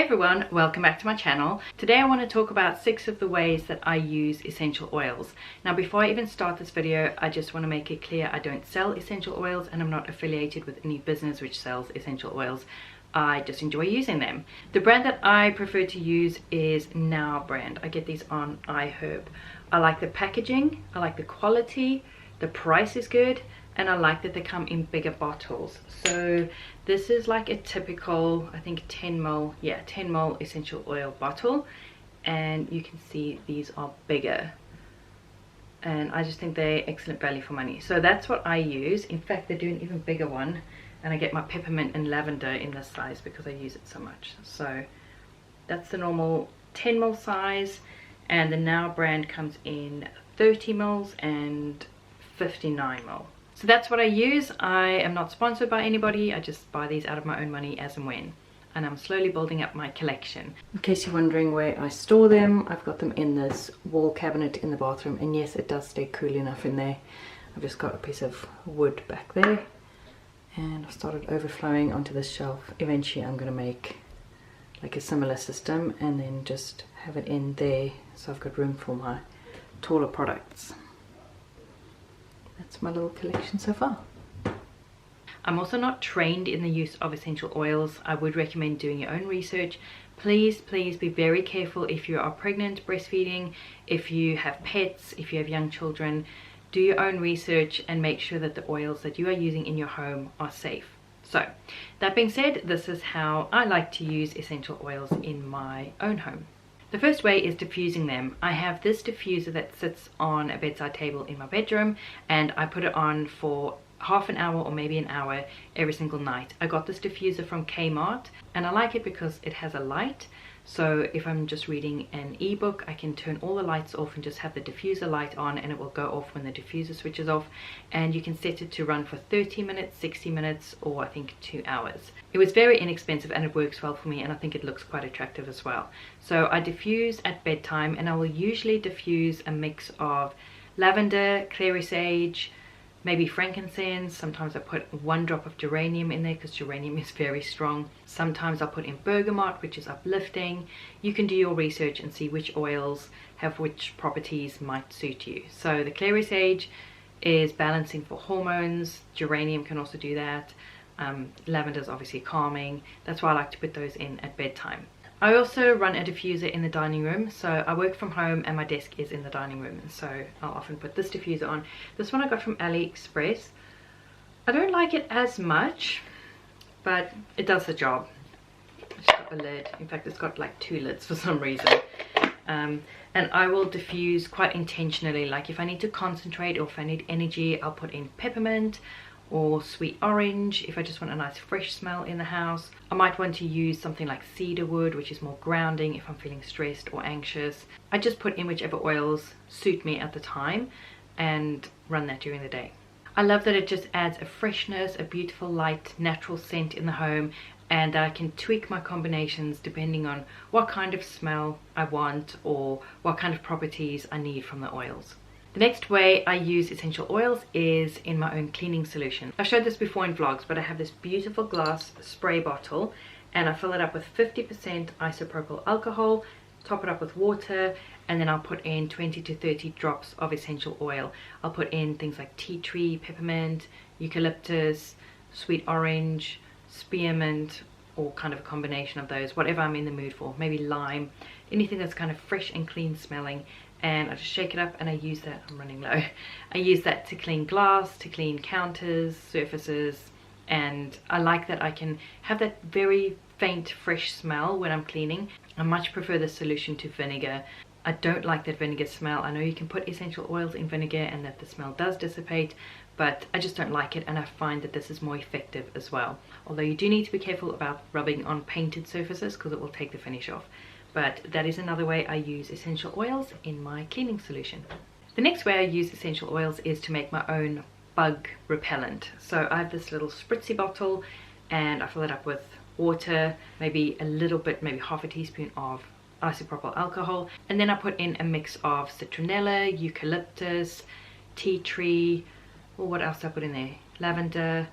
everyone, welcome back to my channel. Today I want to talk about 6 of the ways that I use essential oils. Now before I even start this video, I just want to make it clear I don't sell essential oils and I'm not affiliated with any business which sells essential oils. I just enjoy using them. The brand that I prefer to use is Now brand. I get these on iHerb. I like the packaging, I like the quality, the price is good, and I like that they come in bigger bottles. So this is like a typical, I think 10 ml essential oil bottle, and you can see these are bigger, and I just think they're excellent value for money. So that's what I use. In fact, they do an even bigger one, and I get my peppermint and lavender in this size because I use it so much. So that's the normal 10 ml size, and the Now brand comes in 30 ml and 59 ml. So that's what I use. I am not sponsored by anybody. I just buy these out of my own money as and when. And I'm slowly building up my collection. In case you're wondering where I store them, I've got them in this wall cabinet in the bathroom. And yes, it does stay cool enough in there. I've just got a piece of wood back there. And I've started overflowing onto this shelf. Eventually I'm going to make like a similar system and then just have it in there. So I've got room for my taller products. That's my little collection so far. I'm also not trained in the use of essential oils. I would recommend doing your own research. Please be very careful if you are pregnant, breastfeeding, if you have pets, if you have young children. Do your own research and make sure that the oils that you are using in your home are safe. So that being said, this is how I like to use essential oils in my own home. The first way is diffusing them. I have this diffuser that sits on a bedside table in my bedroom, and I put it on for half an hour or maybe an hour every single night. I got this diffuser from Kmart, and I like it because it has a light. So if I'm just reading an ebook, I can turn all the lights off and just have the diffuser light on, and it will go off when the diffuser switches off. And you can set it to run for 30 minutes, 60 minutes, or I think 2 hours. It was very inexpensive and it works well for me, and I think it looks quite attractive as well. So I diffuse at bedtime, and I will usually diffuse a mix of lavender, clary sage, maybe frankincense. Sometimes I put 1 drop of geranium in there because geranium is very strong. Sometimes I'll put in bergamot, which is uplifting. You can do your research and see which oils have which properties might suit you. So the clary sage is balancing for hormones. Geranium can also do that. Lavender is obviously calming. That's why I like to put those in at bedtime. I also run a diffuser in the dining room. So I work from home and my desk is in the dining room, and so I'll often put this diffuser on. This one I got from AliExpress. I don't like it as much, but it does the job. It's got a lid. In fact, it's got like 2 lids for some reason. And I will diffuse quite intentionally. Like if I need to concentrate or if I need energy, I'll put in peppermint or sweet orange. If I just want a nice fresh smell in the house, I might want to use something like cedar wood, which is more grounding if I'm feeling stressed or anxious. I just put in whichever oils suit me at the time and run that during the day. I love that it just adds a freshness, a beautiful light natural scent in the home, and I can tweak my combinations depending on what kind of smell I want or what kind of properties I need from the oils. The next way I use essential oils is in my own cleaning solution. I've showed this before in vlogs, but I have this beautiful glass spray bottle, and I fill it up with 50% isopropyl alcohol, top it up with water, and then I'll put in 20 to 30 drops of essential oil. I'll put in things like tea tree, peppermint, eucalyptus, sweet orange, spearmint, or kind of a combination of those, whatever I'm in the mood for, maybe lime, anything that's kind of fresh and clean smelling. And I just shake it up and I use that, I'm running low, I use that to clean glass, to clean counters, surfaces, and I like that I can have that very faint fresh smell when I'm cleaning. I much prefer the solution to vinegar. I don't like that vinegar smell. I know you can put essential oils in vinegar and that the smell does dissipate, but I just don't like it, and I find that this is more effective as well. Although you do need to be careful about rubbing on painted surfaces because it will take the finish off. But that is another way I use essential oils in my cleaning solution. The next way I use essential oils is to make my own bug repellent. So I have this little spritzy bottle, and I fill it up with water, maybe a little bit, maybe half a teaspoon of isopropyl alcohol, and then I put in a mix of citronella, eucalyptus, tea tree, or what else I put in there, lavender.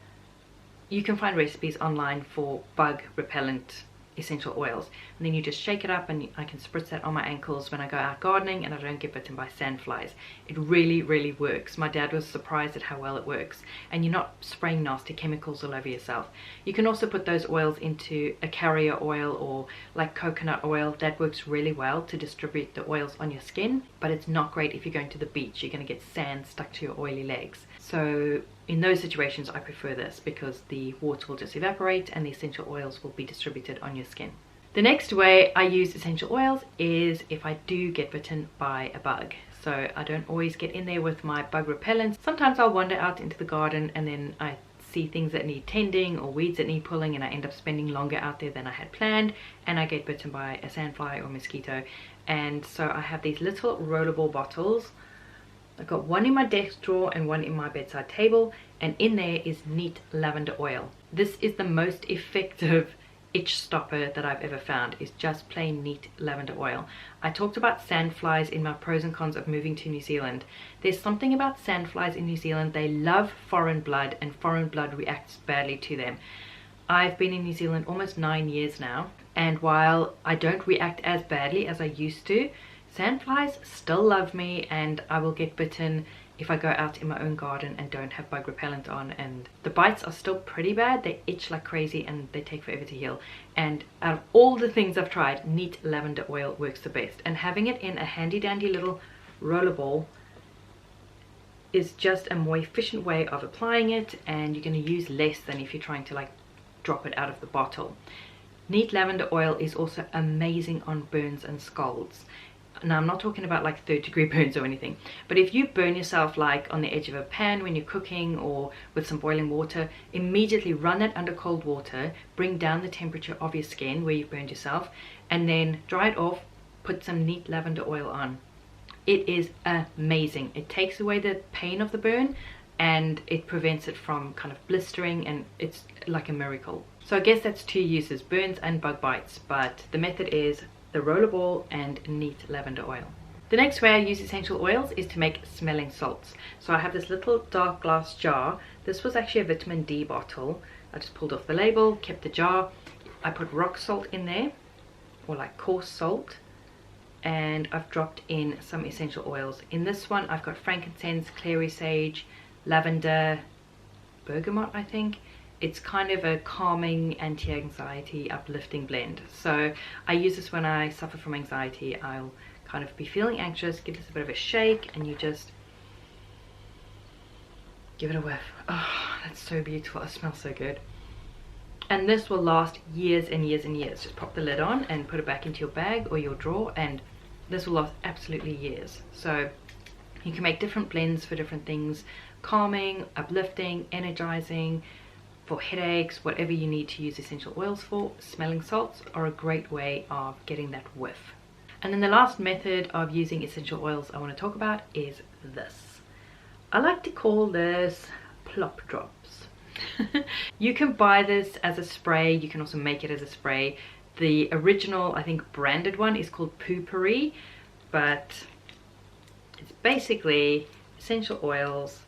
You can find recipes online for bug repellent essential oils, and then you just shake it up, and I can spritz that on my ankles when I go out gardening and I don't get bitten by sandflies. It really works. My dad was surprised at how well it works, and you're not spraying nasty chemicals all over yourself. You can also put those oils into a carrier oil or like coconut oil. That works really well to distribute the oils on your skin, but it's not great if you're going to the beach. You're going to get sand stuck to your oily legs. So in those situations I prefer this, because the water will just evaporate and the essential oils will be distributed on your skin. The next way I use essential oils is if I do get bitten by a bug. So I don't always get in there with my bug repellent. Sometimes I'll wander out into the garden and then I see things that need tending or weeds that need pulling, and I end up spending longer out there than I had planned, and I get bitten by a sandfly or mosquito. And so I have these little rollerball bottles. I've got one in my desk drawer and one in my bedside table, and in there is neat lavender oil. This is the most effective itch stopper that I've ever found, is just plain neat lavender oil. I talked about sandflies in my pros and cons of moving to New Zealand. There's something about sandflies in New Zealand. They love foreign blood, and foreign blood reacts badly to them. I've been in New Zealand almost 9 years now, and while I don't react as badly as I used to, sandflies still love me, and I will get bitten if I go out in my own garden and don't have bug repellent on, and the bites are still pretty bad. They itch like crazy and they take forever to heal. And out of all the things I've tried, neat lavender oil works the best, and having it in a handy dandy little rollerball is just a more efficient way of applying it, and you're going to use less than if you're trying to like drop it out of the bottle. Neat lavender oil is also amazing on burns and scalds. Now I'm not talking about like 3rd-degree burns or anything, but if you burn yourself like on the edge of a pan when you're cooking or with some boiling water, immediately run it under cold water, bring down the temperature of your skin where you've burned yourself, and then dry it off, put some neat lavender oil on. It is amazing. It takes away the pain of the burn and it prevents it from kind of blistering, and it's like a miracle. So I guess that's 2 uses, burns and bug bites, but the method is the rollerball and neat lavender oil. The next way I use essential oils is to make smelling salts. So I have this little dark glass jar. This was actually a vitamin D bottle. I just pulled off the label, kept the jar. I put rock salt in there, or like coarse salt, and I've dropped in some essential oils. In this one I've got frankincense, clary sage, lavender, bergamot I think. It's kind of a calming, anti-anxiety, uplifting blend. So I use this when I suffer from anxiety. I'll kind of be feeling anxious, give this a bit of a shake, and you just give it a whiff. Oh, that's so beautiful. It smells so good. And this will last years and years and years. Just pop the lid on and put it back into your bag or your drawer, and this will last absolutely years. So you can make different blends for different things. Calming, uplifting, energizing, for headaches, whatever you need to use essential oils for. Smelling salts are a great way of getting that whiff. And then the last method of using essential oils I want to talk about is this. I like to call this plop drops. You can buy this as a spray, you can also make it as a spray. The original, I think branded one, is called Poopery, but it's basically essential oils,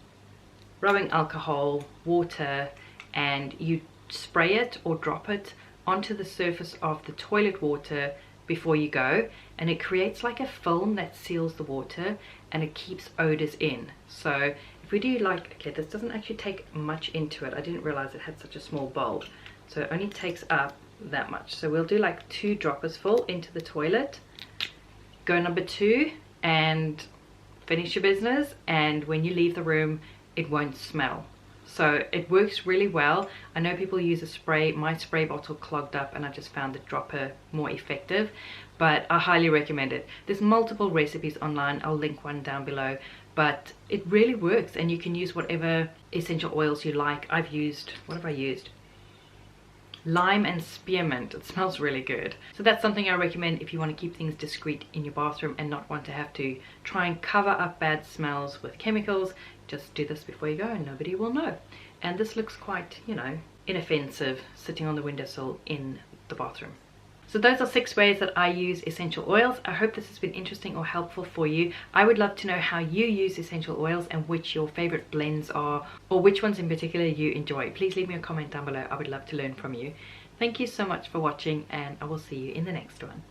rubbing alcohol, water, and you spray it or drop it onto the surface of the toilet water before you go, and it creates like a film that seals the water and it keeps odors in. So if we do like, okay, this doesn't actually take much into it. I didn't realize it had such a small bulb, so it only takes up that much. So we'll do like 2 droppers full into the toilet, go number 2, and finish your business, and when you leave the room it won't smell. So it works really well. I know people use a spray. My spray bottle clogged up and I just found the dropper more effective, but I highly recommend it. There's multiple recipes online. I'll link one down below, but it really works, and you can use whatever essential oils you like. I've used, what have I used? Lime and spearmint. It smells really good. So that's something I recommend if you want to keep things discreet in your bathroom and not want to have to try and cover up bad smells with chemicals. Just do this before you go and nobody will know. And this looks quite, you know, inoffensive sitting on the windowsill in the bathroom. So those are 6 ways that I use essential oils. I hope this has been interesting or helpful for you. I would love to know how you use essential oils and which your favorite blends are, or which ones in particular you enjoy. Please leave me a comment down below. I would love to learn from you. Thank you so much for watching, and I will see you in the next one.